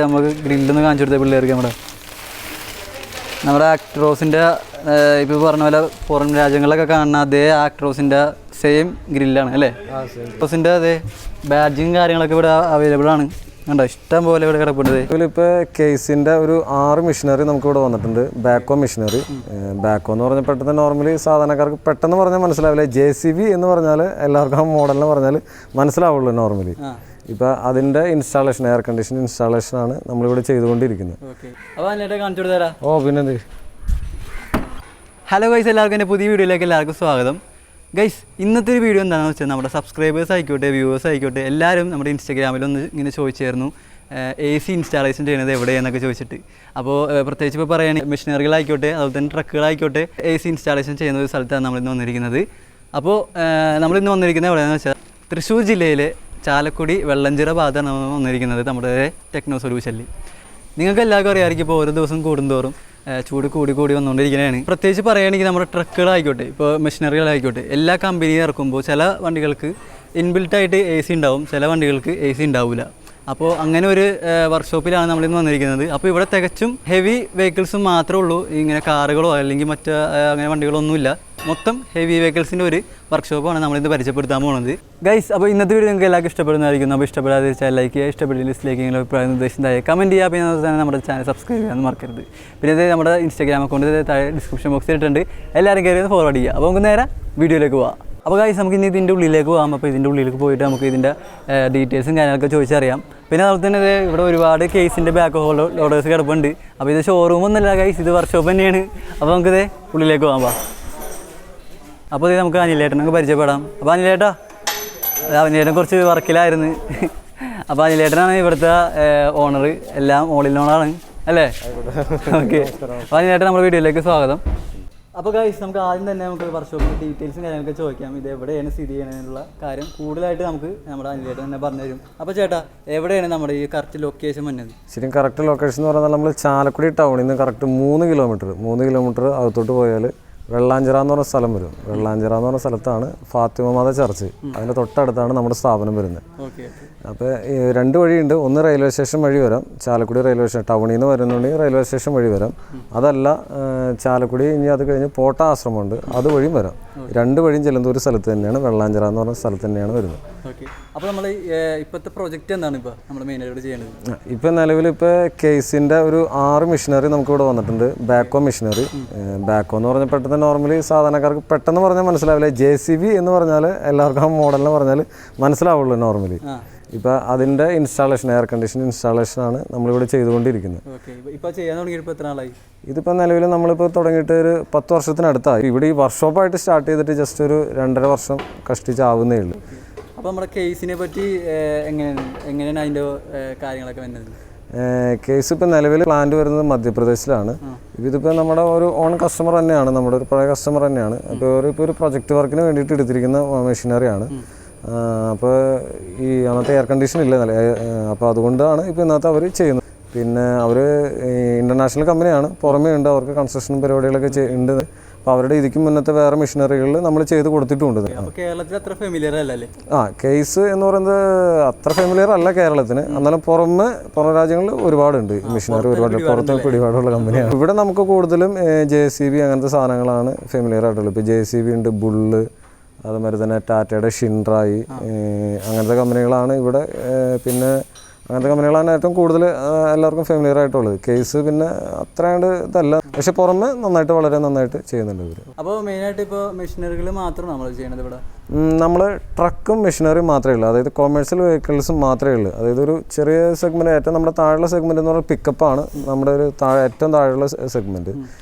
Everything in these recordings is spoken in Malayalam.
നമുക്ക് ഗ്രില്ലൊന്ന് കാണിച്ചു കൊടുത്ത പിള്ളേർക്ക് നമ്മുടെ ആക്ട്രോസിൻ്റെ ഇപ്പോൾ പറഞ്ഞ പോലെ പുറം രാജ്യങ്ങളിലൊക്കെ കാണുന്ന അതേ ആക്ട്രോസിൻ്റെ സെയിം ഗ്രില്ലാണ് അല്ലേ? ആക്ട്രോസിൻ്റെ അതേ ബാഡ്ജിങ് കാര്യങ്ങളൊക്കെ ഇവിടെ അവൈലബിൾ ആണ്. കണ്ടോ, ഇഷ്ടം പോലെ ഇവിടെ കിടപ്പുണ്ട്. ഇതിലിപ്പോൾ കേസിൻ്റെ ഒരു 6 മെഷീനറി നമുക്കിവിടെ വന്നിട്ടുണ്ട്. ബാക്കോ മെഷീനറി. ബാക്കോ എന്ന് പറഞ്ഞാൽ പെട്ടെന്ന് നോർമലി സാധാരണക്കാർക്ക് പെട്ടെന്ന് പറഞ്ഞാൽ മനസ്സിലാവില്ല. JCB എന്ന് പറഞ്ഞാൽ എല്ലാവർക്കും ആ മോഡലിന് പറഞ്ഞാൽ മനസ്സിലാവുള്ളൂ നോർമലി. ഇപ്പോൾ അതിൻ്റെ ഇൻസ്റ്റാളേഷൻ, എയർ കണ്ടീഷൻ ഇൻസ്റ്റാളേഷനാണ് നമ്മളിവിടെ ചെയ്തുകൊണ്ടിരിക്കുന്നത്. ഓ പിന്നെന്ത്. ഹലോ ഗൈസ്, എല്ലാവർക്കും എൻ്റെ പുതിയ വീഡിയോയിലേക്ക് എല്ലാവർക്കും സ്വാഗതം. ഗൈസ്, ഇന്നത്തെ ഒരു വീഡിയോ എന്താണെന്ന് വെച്ചാൽ നമ്മുടെ സബ്സ്ക്രൈബേഴ്സ് ആയിക്കോട്ടെ, വ്യൂവേഴ്സ് ആയിക്കോട്ടെ, എല്ലാവരും നമ്മുടെ ഇൻസ്റ്റാഗ്രാമിലൊന്ന് ഇങ്ങനെ ചോദിച്ചായിരുന്നു AC ഇൻസ്റ്റാളേഷൻ ചെയ്യുന്നത് എവിടെയെന്നൊക്കെ ചോദിച്ചിട്ട്. അപ്പോൾ പ്രത്യേകിച്ച് ഇപ്പോൾ പറയുകയാണെങ്കിൽ മെഷീനറികളായിക്കോട്ടെ, അതുപോലെ തന്നെ ട്രക്കുകളായിക്കോട്ടെ, AC ഇൻസ്റ്റാളേഷൻ ചെയ്യുന്ന ഒരു സ്ഥലത്താണ് നമ്മളിന്ന് വന്നിരിക്കുന്നത്. അപ്പോൾ നമ്മളിന്ന് വന്നിരിക്കുന്നത് എവിടെയാണെന്ന് വെച്ചാൽ തൃശ്ശൂർ ജില്ലയിലെ ചാലക്കുടി വെള്ളഞ്ചിറ ഭാഗത്താണ് നമ്മൾ വന്നിരിക്കുന്നത്, നമ്മുടെ ടെക്നോ സൊല്യൂഷനിൽ. നിങ്ങൾക്ക് എല്ലാവർക്കും അറിയാമായിരിക്കും, ഇപ്പോൾ ഓരോ ദിവസം കൂടുന്തോറും ചൂട് കൂടി വന്നുകൊണ്ടിരിക്കുന്നതാണ്. പ്രത്യേകിച്ച് പറയുകയാണെങ്കിൽ നമ്മുടെ ട്രക്കുകളായിക്കോട്ടെ, ഇപ്പോൾ മെഷീനറികളായിക്കോട്ടെ, എല്ലാ കമ്പനിയും ഇറക്കുമ്പോൾ ചില വണ്ടികൾക്ക് ഇൻബിൽട്ടായിട്ട് AC ഉണ്ടാവും, ചില വണ്ടികൾക്ക് AC ഉണ്ടാവില്ല. അപ്പോൾ അങ്ങനെ ഒരു വർക്ക്ഷോപ്പിലാണ് നമ്മളിന്ന് വന്നിരിക്കുന്നത്. അപ്പോൾ ഇവിടെ തികച്ചും ഹെവി വെഹിക്കിൾസും മാത്രമേ ഉള്ളൂ, ഇങ്ങനെ കാറുകളോ അല്ലെങ്കിൽ മറ്റ് അങ്ങനെ വണ്ടികളൊന്നുമില്ല. മൊത്തം ഹെവി വെഹിക്കിൾസിൻ്റെ ഒരു വർക്ക്ഷോപ്പാണ് നമ്മളിന്ന് പരിചയപ്പെടുത്താൻ പോകുന്നത്. ഗൈസ്, അപ്പോൾ ഇന്നത്തെ വീഡിയോ നിങ്ങൾക്ക് എല്ലാവർക്കും ഇഷ്ടപ്പെടുന്നതായിരിക്കും. അപ്പോൾ ഇഷ്ടപ്പെടാതെ വെച്ചാൽ ലൈക്ക് ചെയ്യുക, ഇഷ്ടപ്പെട്ടില്ല ഡിസ്ലൈക്ക് ചെയ്യുക, അഭിപ്രായം നിർദ്ദേശം താഴെ കമൻറ്റ് ചെയ്യുക. പിന്നെ അതുപോലെ തന്നെ നമ്മുടെ ചാനൽ സബ്സ്ക്രൈബ് ചെയ്യാൻ മറക്കരുത്. പിന്നെ ഇത് നമ്മുടെ ഇൻസ്റ്റാഗ്രാം അക്കൗണ്ട് താഴെ ഡിസ്ക്രിപ്ഷൻ ബോക്സിൽ ഇട്ടിട്ടുണ്ട്, എല്ലാവരും കയറി ഫോർവേഡ് ചെയ്യുക. അപ്പോൾ നമുക്ക് നേരെ വീഡിയോയിലേക്ക് പോകാം. അപ്പോൾ ഗൈസ്, നമുക്ക് ഇനി ഇതിൻ്റെ ഉള്ളിലേക്ക് പോകാം. അപ്പോൾ ഇതിൻ്റെ ഉള്ളിലേക്ക് പോയിട്ട് നമുക്ക് ഇതിൻ്റെ ഡീറ്റെയിൽസും കാര്യങ്ങളൊക്കെ ചോദിച്ചറിയാം. പിന്നെ അതുപോലെ തന്നെ ഇവിടെ ഒരുപാട് കേസിൻ്റെ ബാക്ക് ലോഡേഴ്സ് കിടപ്പുണ്ട്. അപ്പോൾ ഇത് ഷോറൂം ഒന്നുമല്ല ഗൈസ്, ഇത് വർക്ക്ഷോപ്പ് തന്നെയാണ്. അപ്പോൾ നമുക്കിത് ഉള്ളിലേക്ക് പോകാം. അപ്പോൾ ഇത് നമുക്ക് അനിലേട്ടനൊക്കെ പരിചയപ്പെടാം. അപ്പോൾ അനിലേട്ടാ, അനിലേട്ടൻ കുറച്ച് വർക്കിലായിരുന്നു. അപ്പോൾ അനിലേട്ടനാണ് ഇവിടുത്തെ ഓണർ, എല്ലാം ഓളിൽ ഓണറാണ് അല്ലേ? ഓക്കെ. അപ്പോൾ അനിലേട്ടൻ നമ്മുടെ വീഡിയോയിലേക്ക് സ്വാഗതം. അപ്പോൾ ഗൈസ്, നമുക്ക് ആദ്യം തന്നെ നമുക്ക് വർക്ക്ഷോപ്പിൻ്റെ ഡീറ്റെയിൽസും കാര്യങ്ങളൊക്കെ ചോദിക്കാം. ഇത് എവിടെയാണ് സ്ഥിതി ചെയ്യുന്നതിനുള്ള കാര്യം കൂടുതലായിട്ട് നമുക്ക് നമ്മുടെ അനിലേട്ടൻ തന്നെ പറഞ്ഞു തരും. അപ്പോൾ ചേട്ടാ, എവിടെയാണ് നമ്മുടെ ഈ കറക്റ്റ് ലൊക്കേഷൻ വന്നത്? ശരിക്കും കറക്റ്റ് ലൊക്കേഷൻ എന്ന് പറഞ്ഞാൽ നമ്മൾ ചാലക്കുടി ടൗണിൽ നിന്ന് കറക്റ്റ് 3 കിലോമീറ്റർ അകത്തോട്ട് പോയാൽ വെള്ളാഞ്ചിറ എന്ന് പറഞ്ഞ സ്ഥലം വരും. വെള്ളാഞ്ചിറ എന്ന് പറഞ്ഞ സ്ഥലത്താണ് ഫാത്തിമ മാത ചർച്ച്, അതിൻ്റെ തൊട്ടടുത്താണ് നമ്മുടെ സ്ഥാപനം വരുന്നത്. അപ്പോൾ 2 വഴിയുണ്ട്. ഒന്ന് റെയിൽവേ സ്റ്റേഷൻ വഴി വരാം, ചാലക്കുടി റെയിൽവേ സ്റ്റേഷൻ ടൗണിൽ നിന്ന് വരുന്നുണ്ടെങ്കിൽ റെയിൽവേ സ്റ്റേഷൻ വഴി വരാം. അതല്ല ചാലക്കുടി ഇനി അത് കഴിഞ്ഞ് പോട്ട ആശ്രമമുണ്ട്, അതുവഴിയും വരാം. 2 വഴിയും ചെല്ലുന്ന ഒരു സ്ഥലത്ത് തന്നെയാണ്, വെള്ളാഞ്ചിറ എന്ന് പറഞ്ഞ സ്ഥലത്ത് തന്നെയാണ് വരുന്നത്. അപ്പോൾ നമ്മൾ ഇപ്പോഴത്തെ പ്രോജക്റ്റ് എന്താണ് ഇപ്പോൾ നമ്മൾ മെയിനായിട്ട് ചെയ്യുന്നത്? ഇപ്പോൾ നിലവിൽ ഇപ്പോൾ കേസിൻ്റെ ഒരു 6 മെഷീനറി നമുക്കിവിടെ വന്നിട്ടുണ്ട്. ബാക്കോ മെഷീനറി. ബാക്കോ എന്ന് പറഞ്ഞാൽ പെട്ടെന്ന് നോർമലി സാധാരണക്കാർക്ക് പെട്ടെന്ന് പറഞ്ഞാൽ മനസ്സിലാവില്ല. JCB എന്ന് പറഞ്ഞാൽ എല്ലാവർക്കും ആ മോഡലിന് പറഞ്ഞാൽ മനസ്സിലാവുള്ളൂ നോർമലി. ഇപ്പോൾ അതിൻ്റെ ഇൻസ്റ്റാളേഷൻ, എയർ കണ്ടീഷൻ ഇൻസ്റ്റാളേഷനാണ് നമ്മളിവിടെ ചെയ്തുകൊണ്ടിരിക്കുന്നത്. ഇതിപ്പോൾ നിലവിൽ നമ്മളിപ്പോൾ തുടങ്ങിയിട്ട് ഒരു 10 വർഷത്തിനടുത്തായി. ഇവിടെ ഈ വർക്ക്ഷോപ്പായിട്ട് സ്റ്റാർട്ട് ചെയ്തിട്ട് ജസ്റ്റ് ഒരു 2.5 വർഷം കഷ്ടിച്ചാവുന്നേ ഉള്ളൂ. അപ്പോൾ നമ്മുടെ കേസിനെ പറ്റി എങ്ങനെയാണ് അതിൻ്റെ കാര്യങ്ങളൊക്കെ വരുന്നത്? കേസ് ഇപ്പോൾ നിലവിൽ പ്ലാന്റ് വരുന്നത് മധ്യപ്രദേശിലാണ്. ഇതിപ്പോൾ നമ്മുടെ ഒരു ഓൺ കസ്റ്റമർ തന്നെയാണ്, നമ്മുടെ ഒരു പഴയ കസ്റ്റമർ തന്നെയാണ്. അപ്പോൾ ഇപ്പോൾ ഒരു പ്രൊജക്റ്റ് വർക്കിന് വേണ്ടിയിട്ട് എടുത്തിരിക്കുന്ന മെഷീനറിയാണ്. അപ്പോൾ ഈ അന്നത്തെ എയർ കണ്ടീഷൻ ഇല്ല, അപ്പോൾ അതുകൊണ്ടാണ് ഇപ്പോൾ ഇന്നത്തെ അവർ ചെയ്യുന്നത്. പിന്നെ അവർ ഇൻ്റർനാഷണൽ കമ്പനിയാണ്, പുറമേ ഉണ്ട്, അവർക്ക് കൺസ്ട്രക്ഷൻ പരിപാടികളൊക്കെ ഉണ്ട്. അപ്പോൾ അവരുടെ ഇതിക്കും മുന്നത്തെ വേറെ മെഷീനറികളിൽ നമ്മൾ ചെയ്ത് കൊടുത്തിട്ടുണ്ട്. കേരളത്തിൽ അത്ര ഫെമിലിയർ അല്ലല്ലേ? കേസ് എന്ന് പറയുന്നത് അത്ര ഫെമിലിയർ അല്ല കേരളത്തിന്. എന്നാലും പുറം രാജ്യങ്ങളിൽ ഒരുപാടുണ്ട് മെഷീനറി, ഒരുപാട് പുറത്ത് പിടിപാടുള്ള കമ്പനിയാണ്. ഇവിടെ നമുക്ക് കൂടുതലും JCB അങ്ങനത്തെ സാധനങ്ങളാണ് ഫെമിലിയർ ആയിട്ടുള്ളത്. ഇപ്പോൾ JCB ഉണ്ട്, ബുള്ള്, അതുമാതിരി തന്നെ ടാറ്റയുടെ ഷിൻറായി, അങ്ങനത്തെ കമ്പനികളാണ് ഇവിടെ. പിന്നെ അങ്ങനത്തെ കമ്പനികളാണ് ഏറ്റവും കൂടുതൽ എല്ലാവർക്കും ഫെമിലിയർ ആയിട്ടുള്ളത്. കേസ് പിന്നെ അത്രയാണ്ട് ഇതല്ല, പക്ഷെ പുറമെ നന്നായിട്ട് വളരെ നന്നായിട്ട് ചെയ്യുന്നുണ്ട് ഇവർ. അപ്പോൾ മെയിനായിട്ട് ഇപ്പോൾ മെഷീനറികൾ മാത്രമാണ് നമ്മൾ ചെയ്യുന്നത് ഇവിടെ? നമ്മൾ ട്രക്കും മെഷീനറിയും മാത്രമേ ഉള്ളൂ, അതായത് കൊമേഴ്സ്യൽ വെഹിക്കിൾസും മാത്രമേ ഉള്ളൂ. അതായത് ഒരു ചെറിയ സെഗ്മെൻറ്റ്, ഏറ്റവും നമ്മുടെ താഴെയുള്ള സെഗ്മെൻറ്റ് എന്ന് പറഞ്ഞാൽ പിക്കപ്പാണ് നമ്മുടെ ഒരു ഏറ്റവും താഴെയുള്ള സെഗ്മെൻറ്റ്.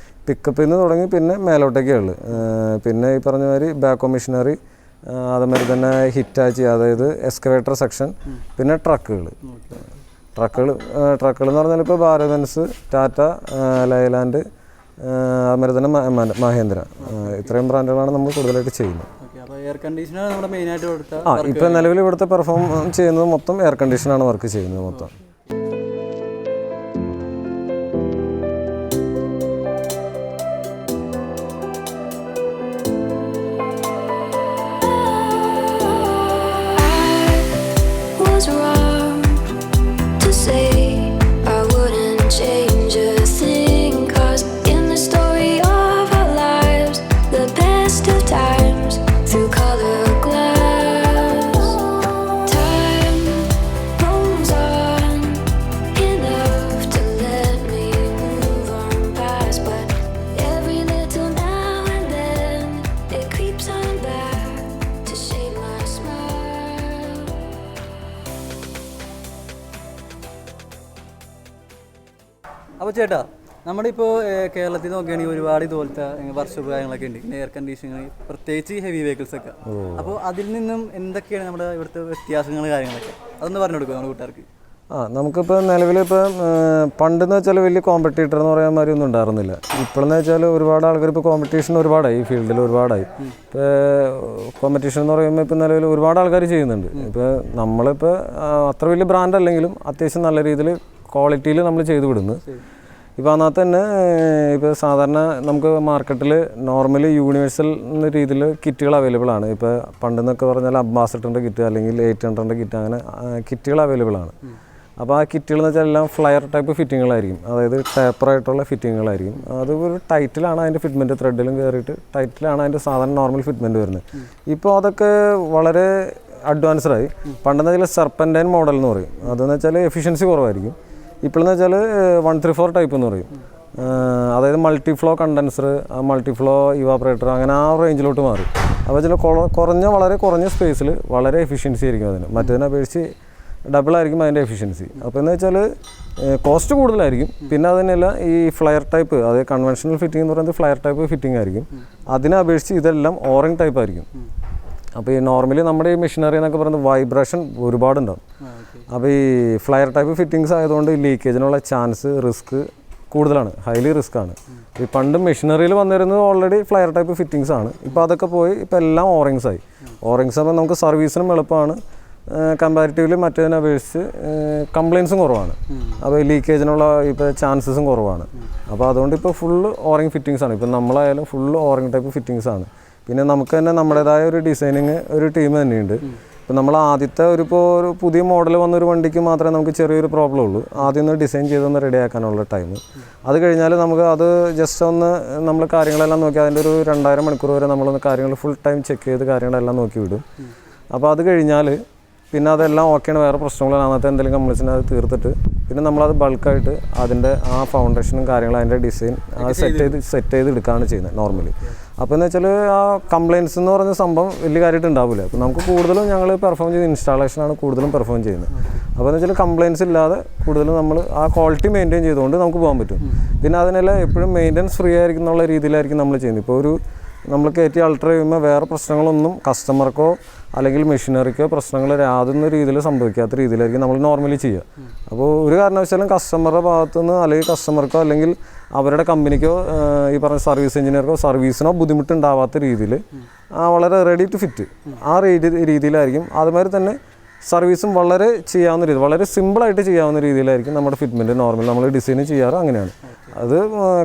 പിക്കപ്പിൽ നിന്ന് തുടങ്ങി പിന്നെ മേലോട്ടേക്കേ ഉള്ളൂ. പിന്നെ ഈ പറഞ്ഞ മാതിരി ബാക്കോ മെഷീനറി, അതുമാതിരി തന്നെ ഹിറ്റാച്ചി, അതായത് എക്സ്കവേറ്റർ സെക്ഷൻ, പിന്നെ ട്രക്കുകൾ എന്ന് പറഞ്ഞാൽ ഇപ്പോൾ ഭാരത്, ബെൻസ്, ടാറ്റ, ലൈലാൻഡ്, അതുമാതിരി തന്നെ മഹീന്ദ്ര, ഇത്രയും ബ്രാൻഡുകളാണ് നമ്മൾ കൂടുതലായിട്ട് ചെയ്യുന്നത്. ഇപ്പോൾ നിലവിൽ ഇവിടുത്തെ പെർഫോം ചെയ്യുന്നത് മൊത്തം എയർ കണ്ടീഷനാണ് വർക്ക് ചെയ്യുന്നത് മൊത്തം. അപ്പോൾ ചേട്ടാ നമ്മുടെ ഇപ്പോൾ കേരളത്തിൽ നോക്കുകയാണെങ്കിൽ ഒരുപാട് ഇതുപോലത്തെ വർക്ക്ഷോപ്പ് കാര്യങ്ങളൊക്കെ ഉണ്ട്, എയർ കണ്ടീഷനിങ്, പ്രത്യേകിച്ച് ഹെവി വെഹിക്കിൾസ് ഒക്കെ. അപ്പോൾ അതിൽ നിന്നും എന്തൊക്കെയാണ് നമ്മുടെ ഇവിടുത്തെ വ്യത്യാസങ്ങൾ കാര്യങ്ങളൊക്കെ അതൊന്ന് പറഞ്ഞു കൊടുക്കുക നമ്മുടെ കൂട്ടുകാർക്ക്. നമുക്കിപ്പോൾ നിലവിലിപ്പോൾ പണ്ടെന്ന് വെച്ചാൽ വലിയ കോമ്പറ്റീറ്റർ എന്ന് പറയാൻ മാതിരി ഒന്നും ഉണ്ടായിരുന്നില്ല. ഇപ്പോഴെന്ന് വെച്ചാൽ ഒരുപാട് ആൾക്കാർ ഇപ്പോൾ കോമ്പറ്റീഷൻ ഒരുപാടായി, ഈ ഫീൽഡിൽ ഒരുപാടായി. ഇപ്പോൾ കോമ്പറ്റീഷൻ എന്ന് പറയുമ്പോൾ ഇപ്പോൾ നിലവിൽ ഒരുപാട് ആൾക്കാർ ചെയ്യുന്നുണ്ട്. ഇപ്പോൾ നമ്മളിപ്പോൾ അത്ര വലിയ ബ്രാൻഡ് അല്ലെങ്കിലും അത്യാവശ്യം നല്ല രീതിയിൽ ക്വാളിറ്റിയിൽ നമ്മൾ ചെയ്തു വിടുന്നു. ഇപ്പോൾ അതിനകത്ത് തന്നെ ഇപ്പോൾ സാധാരണ നമുക്ക് മാർക്കറ്റിൽ നോർമലി യൂണിവേഴ്സൽ എന്ന രീതിയിൽ കിറ്റുകൾ അവൈലബിൾ ആണ്. ഇപ്പോൾ പണ്ടെന്നൊക്കെ പറഞ്ഞാൽ അംബാസഡറിൻ്റെ കിറ്റ് അല്ലെങ്കിൽ 800ൻ്റെ കിറ്റ്, അങ്ങനെ കിറ്റുകൾ അവൈലബിൾ ആണ്. അപ്പോൾ ആ കിറ്റുകൾ എന്ന് വെച്ചാൽ എല്ലാം ഫ്ലയർ ടൈപ്പ് ഫിറ്റിങ്ങുകളായിരിക്കും, അതായത് ടേപ്പറായിട്ടുള്ള ഫിറ്റിങ്ങുകളായിരിക്കും. അത് ഒരു ടൈറ്റിലാണ് അതിൻ്റെ ഫിറ്റ്മെൻറ്റ്, ത്രെഡിലും കയറിയിട്ട് ടൈറ്റിലാണ് അതിൻ്റെ സാധാരണ നോർമൽ ഫിറ്റ്മെൻറ്റ് വരുന്നത്. ഇപ്പോൾ അതൊക്കെ വളരെ അഡ്വാൻസ്ഡായി. പണ്ടെന്ന് വെച്ചാൽ സർപ്പൻറ്റൈൻ മോഡൽ എന്ന് പറയും, അതെന്ന് വെച്ചാൽ എഫിഷ്യൻസി കുറവായിരിക്കും. ഇപ്പോഴെന്ന് വെച്ചാൽ 134 ടൈപ്പ് എന്ന് പറയും, അതായത് മൾട്ടിഫ്ലോ കണ്ടൻസർ, മൾട്ടിഫ്ലോ ഇവാപ്പറേറ്റർ, അങ്ങനെ ആ റേഞ്ചിലോട്ട് മാറി. അപ്പോൾ ചില വളരെ കുറഞ്ഞ സ്പേസിൽ വളരെ എഫിഷ്യൻസി ആയിരിക്കും അതിന്, മറ്റേതിനെ അപേക്ഷിച്ച് ഡബിളായിരിക്കും അതിൻ്റെ എഫിഷ്യൻസി. അപ്പോൾ എന്ന് വെച്ചാൽ കോസ്റ്റ് കൂടുതലായിരിക്കും. പിന്നെ അതിനല്ല ഈ ഫ്ലയർ ടൈപ്പ്, അതായത് കൺവെൻഷണൽ ഫിറ്റിംഗ് എന്ന് പറയുന്നത് ഫ്ലയർ ടൈപ്പ് ഫിറ്റിംഗ് ആയിരിക്കും. അതിനെ അപേക്ഷിച്ച് ഇതെല്ലാം ഓറിംഗ് ടൈപ്പ് ആയിരിക്കും. അപ്പോൾ ഈ നോർമലി നമ്മുടെ ഈ മെഷീനറി എന്നൊക്കെ പറയുന്നത് വൈബ്രേഷൻ ഒരുപാടുണ്ടാകും. അപ്പോൾ ഈ ഫ്ലയർ ടൈപ്പ് ഫിറ്റിങ്സ് ആയതുകൊണ്ട് ലീക്കേജിനുള്ള ചാൻസ്, റിസ്ക് കൂടുതലാണ്, ഹൈലി റിസ്ക് ആണ്. ഈ പണ്ട് മെഷീനറിയിൽ വന്നിരുന്നത് ഓൾറെഡി ഫ്ലയർ ടൈപ്പ് ഫിറ്റിങ്സ് ആണ്. ഇപ്പോൾ അതൊക്കെ പോയി ഇപ്പോൾ എല്ലാം ഓറിങ്സ് ആയി. ഓറിങ്സ് ആകുമ്പോൾ നമുക്ക് സർവീസിനും എളുപ്പമാണ്, കമ്പാരിറ്റീവ്ലി മറ്റേതിനെ അപേക്ഷിച്ച് കംപ്ലയിൻസും കുറവാണ്. അപ്പോൾ ലീക്കേജിനുള്ള ഇപ്പോൾ ചാൻസസും കുറവാണ്. അപ്പോൾ അതുകൊണ്ട് ഇപ്പോൾ ഫുള്ള് ഓറിങ് ഫിറ്റിങ്സ് ആണ്. ഇപ്പോൾ നമ്മളായാലും ഫുള്ള് ഓറിങ് ടൈപ്പ് ഫിറ്റിങ്സ് ആണ്. പിന്നെ നമുക്ക് തന്നെ നമ്മുടേതായ ഒരു ഡിസൈനിങ് ഒരു ടീം തന്നെയുണ്ട്. ഇപ്പോൾ നമ്മൾ ആദ്യത്തെ ഒരു പുതിയ മോഡൽ വന്നൊരു വണ്ടിക്ക് മാത്രമേ നമുക്ക് ചെറിയൊരു പ്രോബ്ലം ഉള്ളൂ. ആദ്യം ഒന്ന് ഡിസൈൻ ചെയ്തൊന്ന് റെഡിയാക്കാനുള്ള ടൈം. അത് കഴിഞ്ഞാൽ നമുക്ക് അത് ജസ്റ്റ് ഒന്ന് നമ്മൾ കാര്യങ്ങളെല്ലാം നോക്കി അതിൻ്റെ ഒരു 2000 മണിക്കൂർ വരെ നമ്മളൊന്ന് കാര്യങ്ങൾ ഫുൾ ടൈം ചെക്ക് ചെയ്ത് കാര്യങ്ങളെല്ലാം നോക്കി വിടും. അപ്പോൾ അത് കഴിഞ്ഞാൽ പിന്നെ അതെല്ലാം ഓക്കെയാണ്, വേറെ പ്രശ്നങ്ങളും അതിനകത്ത് എന്തെങ്കിലും കംപ്ലൈൻസിന് അത് തീർത്തിട്ട് പിന്നെ നമ്മളത് ബൾക്കായിട്ട് അതിൻ്റെ ആ ഫൗണ്ടേഷനും കാര്യങ്ങളും അതിൻ്റെ ഡിസൈൻ സെറ്റ് ചെയ്ത് എടുക്കുകയാണ് ചെയ്യുന്നത് നോർമലി. അപ്പോൾ എന്ന് വെച്ചാൽ ആ കംപ്ലയിൻസ് എന്ന് പറഞ്ഞ സംഭവം വലിയ കാര്യമായിട്ട് ഉണ്ടാവില്ല. അപ്പോൾ നമുക്ക് കൂടുതലും ഞങ്ങൾ പെർഫോം ചെയ്ത് ഇൻസ്റ്റാളേഷനാണ് കൂടുതലും പെർഫോം ചെയ്യുന്നത്. അപ്പോൾ എന്ന് വെച്ചാൽ കംപ്ലയിൻസ് ഇല്ലാതെ കൂടുതലും നമ്മൾ ആ ക്വാളിറ്റി മെയിൻറ്റെയിൻ ചെയ്തുകൊണ്ട് നമുക്ക് പോകാൻ പറ്റും. പിന്നെ അതിനെല്ലാം എപ്പോഴും മെയിൻ്റനൻസ് ഫ്രീ ആയിരിക്കും എന്നുള്ള രീതിയിലായിരിക്കും നമ്മൾ ചെയ്യുന്നത്. ഇപ്പോൾ ഒരു നമ്മൾ കയറ്റി അൾട്ടർ ചെയ്യുമ്പോൾ വേറെ പ്രശ്നങ്ങളൊന്നും കസ്റ്റമർക്കോ അല്ലെങ്കിൽ മെഷീനറിക്കോ പ്രശ്നങ്ങൾ യാതൊന്നും രീതിയിൽ സംഭവിക്കാത്ത രീതിയിലായിരിക്കും നമ്മൾ നോർമലി ചെയ്യുക. അപ്പോൾ ഒരു കാരണവശാലും കസ്റ്റമറുടെ ഭാഗത്തുനിന്ന് അല്ലെങ്കിൽ കസ്റ്റമർക്കോ അല്ലെങ്കിൽ അവരുടെ കമ്പനിക്കോ ഈ പറഞ്ഞ സർവീസ് എഞ്ചിനീയർക്കോ സർവീസിനോ ബുദ്ധിമുട്ടുണ്ടാവാത്ത രീതിയിൽ വളരെ റെഡി ടു ഫിറ്റ് ആ രീതിയിലായിരിക്കും. അതുമാതിരി തന്നെ സർവീസും വളരെ ചെയ്യാവുന്ന രീതി, വളരെ സിമ്പിളായിട്ട് ചെയ്യാവുന്ന രീതിയിലായിരിക്കും നമ്മുടെ ഫിറ്റ്മെൻറ്റ് നോർമൽ നമ്മൾ ഡിസൈൻ ചെയ്യാറ്. അങ്ങനെയാണ് അത്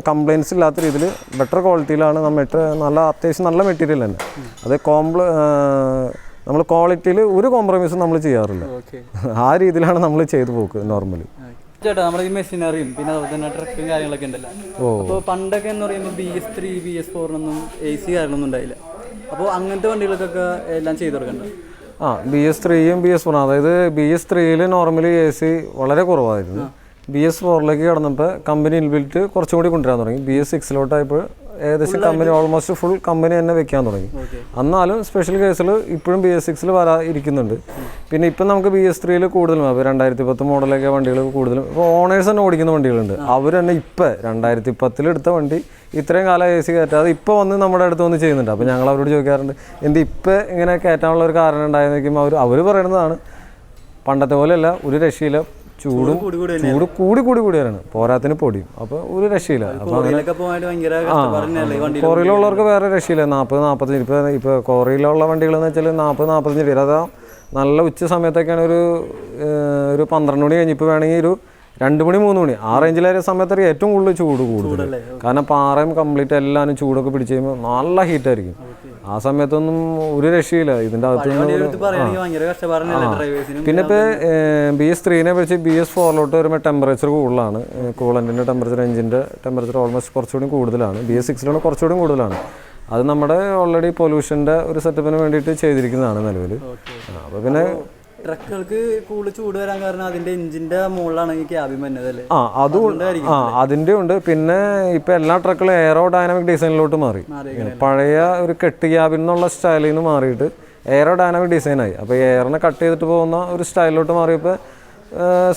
കംപ്ലയിൻസ് ഇല്ലാത്ത രീതിയിൽ ബെറ്റർ ക്വാളിറ്റിയിലാണ് നല്ല അത്യാവശ്യം നല്ല മെറ്റീരിയൽ തന്നെ. അത് നമ്മൾ ക്വാളിറ്റിയിൽ ഒരു കോംപ്രമൈസും നമ്മൾ ചെയ്യാറില്ല. ആ രീതിയിലാണ് നമ്മൾ ചെയ്തു പോക്ക് നോർമലി. ചേട്ടാ നമ്മുടെ ഈ മെഷീനറിയും പിന്നെ അതുപോലെ തന്നെ ട്രക്കും കാര്യങ്ങളൊക്കെ ഉണ്ടല്ലോ. അപ്പോൾ പണ്ടൊക്കെ എന്ന് പറയുമ്പോൾ BS3 BS4 ഒന്നും AC കാര്യങ്ങളൊന്നും ഉണ്ടായില്ല. അപ്പോൾ അങ്ങനത്തെ വണ്ടികൾക്കൊക്കെ എല്ലാം ചെയ്തു കൊടുക്കണ്ട. BS3യും BS4, അതായത് BS3യിൽ നോർമലി AC വളരെ കുറവായിരുന്നു. BS4ലേക്ക് കടന്നപ്പോൾ കമ്പനി ഇൻബിൽറ്റ് കുറച്ചും കൂടി കൊണ്ടുവരാൻ തുടങ്ങി. BS6ലോട്ടായപ്പോൾ ഏകദേശം കമ്പനി ഓൾമോസ്റ്റ് ഫുൾ കമ്പനി തന്നെ വെക്കാൻ തുടങ്ങി. എന്നാലും സ്പെഷ്യൽ കേസിൽ ഇപ്പോഴും BS6ൽ ഇരിക്കുന്നുണ്ട്. പിന്നെ ഇപ്പം നമുക്ക് BS3യിൽ കൂടുതലും അപ്പോൾ 2010 മോഡലൊക്കെ വണ്ടികൾ കൂടുതലും ഇപ്പോൾ ഓണേഴ്സ് തന്നെ ഓടിക്കുന്ന വണ്ടികളുണ്ട്. അവർ തന്നെ ഇപ്പം 2010 എടുത്ത വണ്ടി ഇത്രയും കാലം AC കയറ്റാതെ ഇപ്പോൾ വന്ന് നമ്മുടെ അടുത്ത് വന്ന് ചെയ്യുന്നുണ്ട്. അപ്പോൾ ഞങ്ങൾ അവരോട് ചോദിക്കാറുണ്ട് എന്ത് ഇപ്പം ഇങ്ങനെ കയറ്റാനുള്ള ഒരു കാരണം ഉണ്ടായെന്ന് നോക്കുമ്പോൾ അവർ പറയുന്നതാണ് പണ്ടത്തെ പോലെയല്ല, ഒരു രക്ഷയില്ല, ചൂട് കൂടിയാണ്, പോരാത്തിന് പൊടിയും. അപ്പോൾ ഒരു രക്ഷയില്ല. അപ്പോൾ കോറിയിലുള്ളവർക്ക് വേറെ രക്ഷയില്ല. 40-45 ഇപ്പോൾ കോറിയിലുള്ള വണ്ടികളെന്ന് വെച്ചാൽ 40-45 ഡിഗ്രി. അതാ നല്ല ഉച്ച സമയത്തൊക്കെയാണ് ഒരു 12 മണി കഴിഞ്ഞ് ഇപ്പോൾ വേണമെങ്കിൽ ഒരു 2 മണി 3 മണി ആ റേഞ്ചിലായ സമയത്തൊക്കെ ഏറ്റവും കൂടുതൽ കാരണം പാറയും കംപ്ലീറ്റ് എല്ലാവരും ചൂടൊക്കെ പിടിച്ച് കഴിയുമ്പോൾ നല്ല ഹീറ്റായിരിക്കും. ആ സമയത്തൊന്നും ഒരു രക്ഷയില്ല ഇതിൻ്റെ അകത്ത്. പിന്നെ ഇപ്പോൾ BS3നെ വെച്ച് BS4ലോട്ട് വരുമ്പോൾ ടെമ്പറേച്ചർ കൂടുതലാണ്, കൂളൻറ്റിൻ്റെ ടെമ്പറേച്ചർ, എഞ്ചിൻ്റെ ടെമ്പറേച്ചർ ഓൾമോസ്റ്റ് കുറച്ചുകൂടി കൂടുതലാണ്. BS6ലാണ് കുറച്ചുകൂടി കൂടുതലാണ്. അത് നമ്മുടെ ഓൾറെഡി പൊല്യൂഷൻ്റെ ഒരു സെറ്റപ്പിന് വേണ്ടിയിട്ട് ചെയ്തിരിക്കുന്നതാണ് നിലവിൽ. അപ്പോൾ പിന്നെ ട്രക്കുകൾക്ക് കൂടുതൽ ചൂട് വരാൻ കാരണം അതിന്റെ എഞ്ചിന്റെ മുകളിലാണ് ഈ ക്യാബിൻ വന്നതല്ലേ? അതിന്റെ ഉണ്ട്. പിന്നെ ഇപ്പൊ എല്ലാ ട്രക്കുകളും എയറോ ഡൈനാമിക് ഡിസൈനിലോട്ട് മാറി. പഴയ ഒരു കെട്ട് ക്യാബിൻ എന്നുള്ള സ്റ്റൈലിൽ നിന്ന് മാറിയിട്ട് എയറോ ഡൈനാമിക് ഡിസൈനായി. അപ്പോൾ എയറിനെ കട്ട് ചെയ്തിട്ട് പോകുന്ന ഒരു സ്റ്റൈലിലോട്ട് മാറിയപ്പോൾ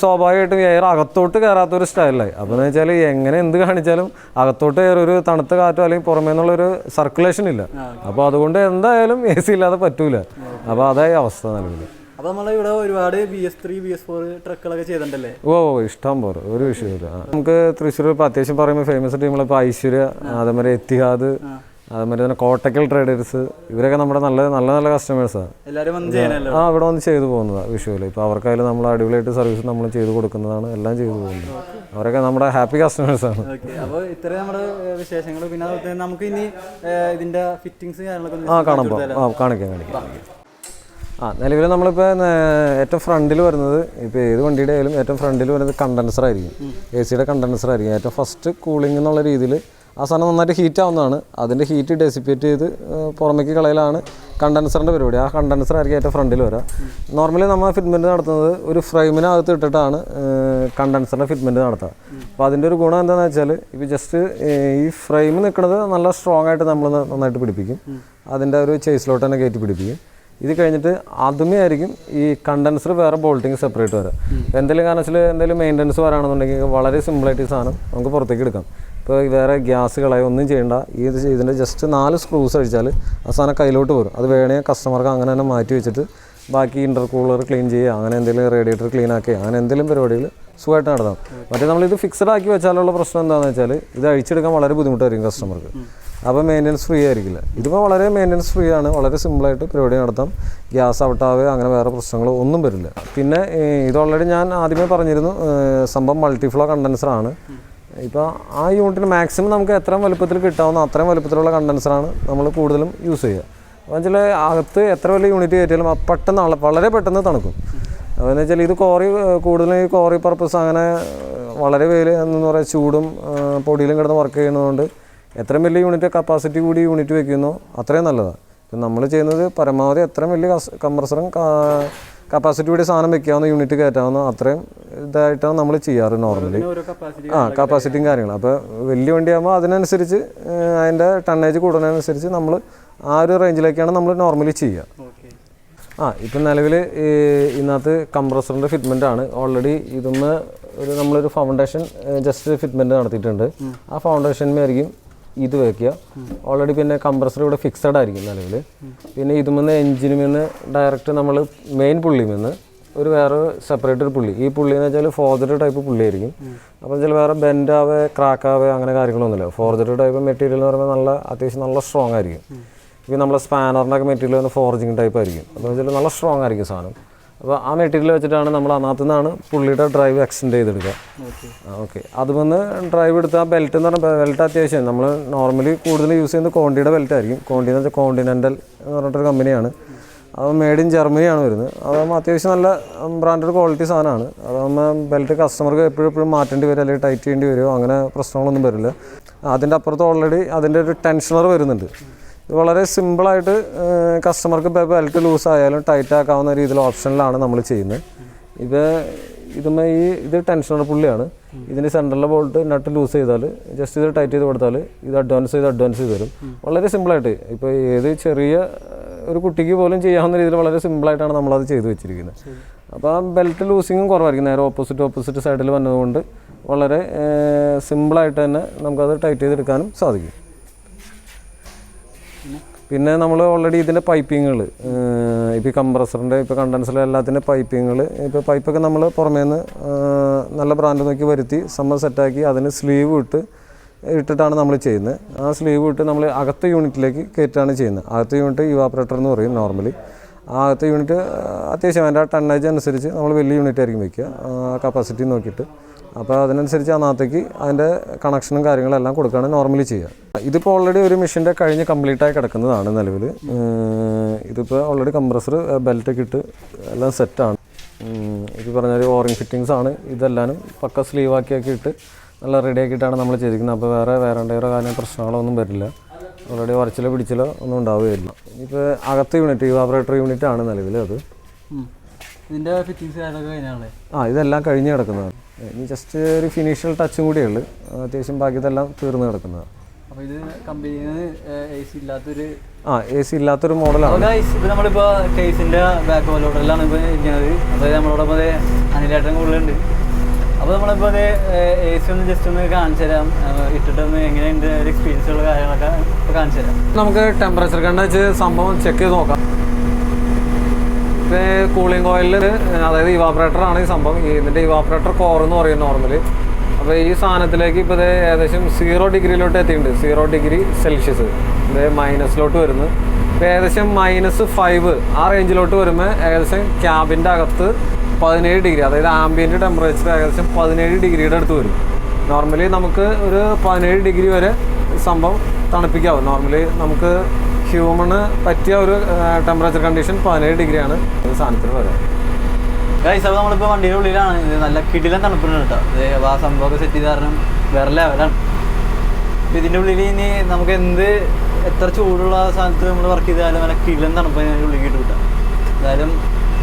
സ്വാഭാവികമായിട്ടും എയർ അകത്തോട്ട് കയറാത്തൊരു സ്റ്റൈലായി. അപ്പോൾ എന്ന് വെച്ചാൽ എങ്ങനെ എന്ത് കാണിച്ചാലും അകത്തോട്ട് എയർ ഒരു തണുത്ത കാറ്റോ അല്ലെങ്കിൽ പുറമേ നിന്നുള്ളൊരു സർക്കുലേഷൻ ഇല്ല. അപ്പോൾ അതുകൊണ്ട് എന്തായാലും AC ഇല്ലാതെ പറ്റൂല. അപ്പോൾ അതായി അവസ്ഥ നിലവിൽ. അപ്പോൾ നമ്മൾ ഇവിടെ ഒരുപാട് BS3 BS4 ട്രക്കുകളൊക്കെ ചെയ്തിട്ടുണ്ടല്ലേ? ഇഷ്ടം പോലെ, ഒരു വിഷയമില്ല. നമുക്ക് തൃശ്ശൂർ ഇപ്പോൾ അത്യാവശ്യം പറയുമ്പോൾ ഫേമസ് ടീമുകളിപ്പോൾ ഐശ്വര്യ, അതേമാതിരി എത്തിഹാദ്, അതേമാതിരി തന്നെ കോട്ടക്കൽ ട്രേഡേഴ്സ്, ഇവരൊക്കെ നമ്മുടെ നല്ല നല്ല നല്ല കസ്റ്റമേഴ്സാണ്. ഇവിടെ വന്ന് ചെയ്തു പോകുന്നതാണ് വിഷുവിൽ. ഇപ്പോൾ അവർക്കായാലും നമ്മൾ അടിപൊളിയായിട്ട് സർവീസ് നമ്മൾ ചെയ്ത് കൊടുക്കുന്നതാണ്, എല്ലാം ചെയ്തു പോകുന്നത്. അവരൊക്കെ നമ്മുടെ ഹാപ്പി കസ്റ്റമേഴ്സാണ്. അപ്പോൾ ഇത്രയും നമ്മുടെ വിശേഷങ്ങൾ. പിന്നെ നമുക്ക് ഇനി ഇതിൻ്റെ ഫിറ്റിങ്സ് കാണിക്കാം. നിലവിൽ നമ്മളിപ്പോൾ ഏറ്റവും ഫ്രണ്ടിൽ വരുന്നത്, ഇപ്പോൾ ഏത് വണ്ടിയുടെ ആയാലും ഏറ്റവും ഫ്രണ്ടിൽ വരുന്നത് കണ്ടൻസർ ആയിരിക്കും. AC കണ്ടൻസർ ആയിരിക്കും ഏറ്റവും ഫസ്റ്റ് കൂളിംഗ് എന്നുള്ള രീതിയിൽ. ആ സാധനം നന്നായിട്ട് ഹീറ്റ് ആവുന്നതാണ്. അതിൻ്റെ ഹീറ്റ് ഡെസിപ്പേറ്റ് ചെയ്ത് പുറമേക്ക് കളയലാണ് കണ്ടൻസറിൻ്റെ പരിപാടി. ആ കണ്ടൻസർ ആയിരിക്കും ഏറ്റവും ഫ്രണ്ടിൽ വരിക. നോർമലി നമ്മൾ ഫിറ്റ്മെൻറ്റ് നടത്തുന്നത് ഒരു ഫ്രെയിമിനകത്ത് ഇട്ടിട്ടാണ് കണ്ടൻസറിൻ്റെ ഫിറ്റ്മെൻറ്റ് നടത്തുക. അപ്പോൾ അതിൻ്റെ ഒരു ഗുണം എന്താണെന്ന് വെച്ചാൽ, ഇപ്പോൾ ജസ്റ്റ് ഈ ഫ്രെയിം നിൽക്കുന്നത് നല്ല സ്ട്രോങ് ആയിട്ട് നമ്മൾ നന്നായിട്ട് പിടിപ്പിക്കും. അതിൻ്റെ ഒരു ചേസിലോട്ട് തന്നെ കയറ്റി പിടിപ്പിക്കും. ഇത് കഴിഞ്ഞിട്ട് അതുമേ ആയിരിക്കും ഈ കണ്ടൻസർ വേറെ ബോൾട്ടിങ് സെപ്പറേറ്റ് വരാം. എന്തെങ്കിലും കാരണത്തിൽ എന്തെങ്കിലും മെയിൻ്റനൻസ് വരാണെന്നുണ്ടെങ്കിൽ വളരെ സിമ്പിളായിട്ട് ഈ സാധനം നമുക്ക് പുറത്തേക്ക് എടുക്കാം. ഇപ്പോൾ വേറെ ഗ്യാസ് കളയോ ഒന്നും ചെയ്യേണ്ട. ഇതിൻ്റെ ജസ്റ്റ് 4 സ്ക്രൂസ് അടിച്ചാൽ ആ സാധനം കയ്യിലോട്ട് വരും. അത് വേണേ കസ്റ്റമർക്ക് അങ്ങനെ തന്നെ മാറ്റി വെച്ചിട്ട് ബാക്കി ഇൻ്റർകൂളർ ക്ലീൻ ചെയ്യുക, അങ്ങനെ എന്തെങ്കിലും റേഡിയേറ്റർ ക്ലീൻ ആക്കുക, അങ്ങനെ എന്തെങ്കിലും പരിപാടികൾ സുഖമായിട്ട് നടത്താം. മറ്റേ നമ്മളിത് ഫിക്സഡ് ആക്കി വെച്ചാലുള്ള പ്രശ്നം എന്താണെന്ന് വെച്ചാൽ, ഇത് അഴിച്ചെടുക്കാൻ വളരെ ബുദ്ധിമുട്ടായിരിക്കും കസ്റ്റമർക്ക്. അപ്പോൾ മെയിൻ്റനൻസ് ഫ്രീ ആയിരിക്കില്ല. ഇതിപ്പോൾ വളരെ മെയിൻ്റനൻസ് ഫ്രീ ആണ്, വളരെ സിമ്പിളായിട്ട് പരിപാടി നടത്താം. ഗ്യാസ് ഔട്ടാവുക അങ്ങനെ വേറെ പ്രശ്നങ്ങളോ ഒന്നും വരില്ല. പിന്നെ ഇത് ഓൾറെഡി ഞാൻ ആദ്യമേ പറഞ്ഞിരുന്നു, സംഭവം മൾട്ടിഫ്ലോ കണ്ടൻസറാണ്. ഇപ്പോൾ ആ യൂണിറ്റിന് മാക്സിമം നമുക്ക് എത്രയും വലുപ്പത്തിൽ കിട്ടാവുന്ന അത്രയും വലുപ്പത്തിലുള്ള കണ്ടൻസറാണ് നമ്മൾ കൂടുതലും യൂസ് ചെയ്യുക. അപ്പോൾ വെച്ചാൽ അകത്ത് എത്ര വലിയ യൂണിറ്റ് കയറ്റിയാലും പെട്ടെന്ന് വളരെ പെട്ടെന്ന് തണുക്കും. അതെന്ന് വെച്ചാൽ ഇത് കൂടുതലും ഈ കോറി പർപ്പസ് അങ്ങനെ വളരെ വെയിൽ എന്ന് പറയുക ചൂടും പൊടിയിലും കിടന്ന് വർക്ക് ചെയ്യുന്നതുകൊണ്ട് എത്രയും വലിയ യൂണിറ്റ് കപ്പാസിറ്റി കൂടി യൂണിറ്റ് വയ്ക്കുന്നോ അത്രയും നല്ലതാണ്. ഇപ്പം നമ്മൾ ചെയ്യുന്നത് പരമാവധി എത്രയും വലിയ കംപ്രസറും കപ്പാസിറ്റി കൂടി സാധനം വെക്കാവുന്ന യൂണിറ്റ് കയറ്റാവുന്ന അത്രയും ഇതായിട്ടാണ് നമ്മൾ ചെയ്യാറ് നോർമലി. കപ്പാസിറ്റിയും കാര്യങ്ങളും. അപ്പോൾ വലിയ വണ്ടിയാകുമ്പോൾ അതിനനുസരിച്ച് അതിൻ്റെ ടണ്ണേജ് കൂടുന്നതിനനുസരിച്ച് നമ്മൾ ആ ഒരു റേഞ്ചിലേക്കാണ് നമ്മൾ നോർമലി ചെയ്യുക. ഇപ്പം നിലവിൽ ഇതിനകത്ത് കംപ്രസറിൻ്റെ ഫിറ്റ്മെൻ്റ് ആണ്. ഓൾറെഡി ഇതൊന്ന് നമ്മളൊരു ഫൗണ്ടേഷൻ ജസ്റ്റ് ഫിറ്റ്മെൻറ്റ് നടത്തിയിട്ടുണ്ട്. ആ ഫൗണ്ടേഷനിലായിരിക്കും ഇത് വയ്ക്കുക. ഓൾറെഡി പിന്നെ കംപ്രസർ ഇവിടെ ഫിക്സഡ് ആയിരിക്കും നിലവിൽ. പിന്നെ ഇതുമെന്ന് എഞ്ചിനിൽ നിന്ന് ഡയറക്റ്റ് നമ്മൾ മെയിൻ പുള്ളിയിൽ നിന്ന് ഒരു വേറെ സെപ്പറേറ്റ് ഒരു പുള്ളി. ഈ പുള്ളി എന്ന് വെച്ചാൽ ഫോർജഡ് ടൈപ്പ് പുള്ളിയായിരിക്കും. അപ്പോൾ വെച്ചാൽ വേറെ ബെൻഡാവേ ക്രാക്കാവേ അങ്ങനെ കാര്യങ്ങളൊന്നുമില്ല. ഫോർജഡ് ടൈപ്പ് മെറ്റീരിയൽ എന്ന് പറയുമ്പോൾ അത്യാവശ്യം നല്ല സ്ട്രോങ് ആയിരിക്കും. ഇപ്പോൾ നമ്മളെ സ്പാനറിൻ്റെ ഒക്കെ മെറ്റീരിയൽ വന്ന് ഫോർജിങ് ടൈപ്പ് ആയിരിക്കും. അപ്പോൾ വെച്ചാൽ നല്ല സ്ട്രോങ് ആയിരിക്കും സാധനം. അപ്പോൾ ആ മെറ്റീരിയൽ വെച്ചിട്ടാണ് നമ്മൾ അതിനകത്തു നിന്നാണ് പുള്ളിയുടെ ഡ്രൈവ് എക്സ്റ്റെൻഡ് ചെയ്തെടുക്കുക. ഓക്കെ, അതുമെന്ന് ഡ്രൈവ് എടുത്ത് ആ ബെൽറ്റ് എന്ന് പറഞ്ഞാൽ ബെൽറ്റ് അത്യാവശ്യം നമ്മൾ നോർമലി കൂടുതൽ യൂസ് ചെയ്യുന്നത് കോണ്ടിയുടെ ബെൽറ്റ് ആയിരിക്കും. കോണ്ടി എന്ന് വെച്ചാൽ കോണ്ടിനെൻ്റൽ എന്ന് പറഞ്ഞിട്ടൊരു കമ്പനിയാണ്. അത് മെയ്ഡ് ഇൻ ജർമ്മനിയാണ് വരുന്നത്. അതാകുമ്പോൾ അത്യാവശ്യം നല്ല ബ്രാൻഡഡ് ക്വാളിറ്റി സാധനമാണ്. അതാകുമ്പോൾ ബെൽറ്റ് കസ്റ്റമർക്ക് എപ്പോഴും മാറ്റേണ്ടി വരും അല്ലെങ്കിൽ ടൈറ്റ് ചെയ്യേണ്ടി വരുമോ അങ്ങനെ പ്രശ്നങ്ങളൊന്നും വരില്ല. അതിൻ്റെ അപ്പുറത്ത് ഓൾറെഡി അതിൻ്റെ ഒരു ടെൻഷനർ വരുന്നുണ്ട്. ഇത് വളരെ സിമ്പിളായിട്ട് കസ്റ്റമർക്ക് ഇപ്പോൾ ബെൽറ്റ് ലൂസ് ആയാലും ടൈറ്റ് ആക്കാവുന്ന രീതിയിൽ ഓപ്ഷനിലാണ് നമ്മൾ ചെയ്യുന്നത്. ഇത് ടെൻഷനർ പുള്ളിയാണ്. ഇതിൻ്റെ സെൻറ്ററിലെ ബോൾട്ട് നട്ട് ലൂസ് ചെയ്താൽ ജസ്റ്റ് ഇത് ടൈറ്റ് ചെയ്ത് കൊടുത്താൽ ഇത് അഡ്വാൻസ് ചെയ്ത് തരും. വളരെ സിമ്പിളായിട്ട് ഇപ്പോൾ ഏത് ചെറിയ ഒരു കുട്ടിക്ക് പോലും ചെയ്യാവുന്ന രീതിയിൽ വളരെ സിമ്പിളായിട്ടാണ് നമ്മളത് ചെയ്ത് വെച്ചിരിക്കുന്നത്. അപ്പോൾ ആ ബെൽറ്റ് ലൂസിങ്ങും കുറവായിരിക്കും. നേരെ ഓപ്പോസിറ്റ് സൈഡിൽ വന്നതുകൊണ്ട് വളരെ സിമ്പിളായിട്ട് തന്നെ നമുക്കത് ടൈറ്റ് ചെയ്തെടുക്കാനും സാധിക്കും. പിന്നെ നമ്മൾ ഓൾറെഡി ഇതിൻ്റെ പൈപ്പിങ്ങുകൾ ഇപ്പോൾ കംപ്രസറിൻ്റെ ഇപ്പോൾ കണ്ടൻസറിൻ്റെ എല്ലാത്തിൻ്റെ പൈപ്പിങ്ങുകൾ ഇപ്പോൾ പൈപ്പൊക്കെ നമ്മൾ പുറമേ നിന്ന് നല്ല ബ്രാൻഡ് നോക്കി വരുത്തി സെറ്റാക്കി അതിന് സ്ലീവ് ഇട്ടിട്ടാണ് നമ്മൾ ചെയ്യുന്നത്. ആ സ്ലീവ് ഇട്ട് നമ്മൾ അകത്തെ യൂണിറ്റിലേക്ക് കയറ്റാണ് ചെയ്യുന്നത്. അകത്തെ യൂണിറ്റ് ഇവാപ്പറേറ്റർ എന്ന് പറയും നോർമലി. ആ അകത്തെ യൂണിറ്റ് അത്യാവശ്യം അതിൻ്റെ ടണ്ണേജ് അനുസരിച്ച് നമ്മൾ വലിയ യൂണിറ്റ് ആയിരിക്കും വയ്ക്കുക കപ്പാസിറ്റി നോക്കിയിട്ട്. അപ്പോൾ അതിനനുസരിച്ച് അതിനകത്തേക്ക് അതിൻ്റെ കണക്ഷനും കാര്യങ്ങളെല്ലാം കൊടുക്കുകയാണ് നോർമലി ചെയ്യുക. ഇതിപ്പോൾ ഓൾറെഡി ഒരു മെഷീൻ്റെ കഴിഞ്ഞ് കംപ്ലീറ്റായി കിടക്കുന്നതാണ് നിലവിൽ. ഇതിപ്പോൾ ഓൾറെഡി കംപ്രസർ ബെൽറ്റൊക്കെ ഇട്ട് എല്ലാം സെറ്റാണ്. ഇത് പറഞ്ഞാൽ ഓറിങ് ഫിറ്റിങ്സ് ആണ്. ഇതെല്ലാനും പക്ക സ്ലീവാക്കിയൊക്കെ ഇട്ട് നല്ല റെഡി ആക്കിയിട്ടാണ് നമ്മൾ ചെയ്തിരിക്കുന്നത്. അപ്പോൾ വേറെ കാര്യം പ്രശ്നങ്ങളോ ഒന്നും വരില്ല. ഓൾറെഡി വരച്ചിലോ പിടിച്ചിലോ ഒന്നും ഉണ്ടാവുകയില്ല. ഇപ്പോൾ അകത്ത് യൂണിറ്റ് ഇവാപ്പറേറ്റർ യൂണിറ്റ് ആണ് നിലവിൽ. അത് ഇതിൻ്റെ ഫിറ്റിങ്സ് കഴിഞ്ഞാണല്ലേ? ഇതെല്ലാം കഴിഞ്ഞ് കിടക്കുന്നതാണ്. ഇനി ജസ്റ്റ് ഒരു ഫിനിഷ്യൽ ടച്ചും കൂടിയേ ഉള്ളൂ. അത്യാവശ്യം ബാക്കിയതെല്ലാം തീർന്ന് കിടക്കുന്നതാണ്. അപ്പോൾ ഇത് കമ്പനിയിൽ നിന്ന് എ സി ഇല്ലാത്തൊരു AC ഇല്ലാത്തൊരു മോഡലാണ്. ഇപ്പോൾ നമ്മളിപ്പോൾ കേസിൻ്റെ ബാക്ക് മോഡലാണ് ഇപ്പോൾ ഇരിക്കുന്നത്. അപ്പോൾ നമ്മളോടൊപ്പം അനിലേട്ടൻ കൂടുതലുണ്ട്. അപ്പോൾ നമ്മളിപ്പോൾ അത് AC ഒന്ന് ജസ്റ്റ് ഒന്ന് കാണിച്ചു തരാം, ഇട്ടിട്ടൊന്ന് എങ്ങനെയുണ്ട് ഒരു എക്സ്പീരിയൻസുള്ള കാര്യങ്ങളൊക്കെ ഇപ്പോൾ കാണിച്ചു തരാം. നമുക്ക് ടെമ്പറേച്ചർ കണ്ട് വെച്ച് സംഭവം ചെക്ക് ചെയ്ത് നോക്കാം. ഇപ്പോൾ കൂളിംഗ് കോയിലിൽ അതായത് ഇവാപറേറ്ററാണ് ഈ സംഭവം. ഇതിൻ്റെ ഇവാപറേറ്റർ കോർ എന്ന് പറയും നോർമലി. അപ്പോൾ ഈ സാധനത്തിലേക്ക് ഇപ്പോൾ ഇത് ഏകദേശം 0 ഡിഗ്രിയിലോട്ട് എത്തിയിട്ടുണ്ട്. 0 ഡിഗ്രി സെൽഷ്യസ് ഇത് മൈനസിലോട്ട് വരുന്നു. ഇപ്പോൾ ഏകദേശം -5 ആ റേഞ്ചിലോട്ട് വരുമ്പോൾ ഏകദേശം ക്യാബിൻ്റെ അകത്ത് 17 ഡിഗ്രി, അതായത് ആംബിയൻറ്റ് ടെമ്പറേച്ചർ ഏകദേശം 17 ഡിഗ്രിയുടെ അടുത്ത് വരും. നോർമലി നമുക്ക് ഒരു 17 ഡിഗ്രി വരെ സംഭവം തണുപ്പിക്കാവും. നോർമലി നമുക്ക് ഹ്യൂമണ് പറ്റിയ ഒരു ടെമ്പറേച്ചർ കണ്ടീഷൻ 17 ഡിഗ്രിയാണ് ഈ സാധനത്തിന് വരാം. ഗൈസ്, അപ്പോൾ നമ്മളിപ്പോൾ വണ്ടിയുടെ ഉള്ളിലാണ്. ഇത് നല്ല കിടിലൻ തണുപ്പുണ്ട് കേട്ടോ. അത് ആ സംഭവമൊക്കെ സെറ്റ് ചെയ്ത് കാരണം വേറെ ലെവലാണ്. അപ്പോൾ ഇതിൻ്റെ ഉള്ളിൽ ഇനി നമുക്ക് എത്ര ചൂടുള്ള സാധനത്ത് നമ്മൾ വർക്ക് ചെയ്താലും നല്ല കിടിലൻ തണുപ്പ് അതിൻ്റെ ഉള്ളിൽ കിട്ടും കിട്ടാം. എന്തായാലും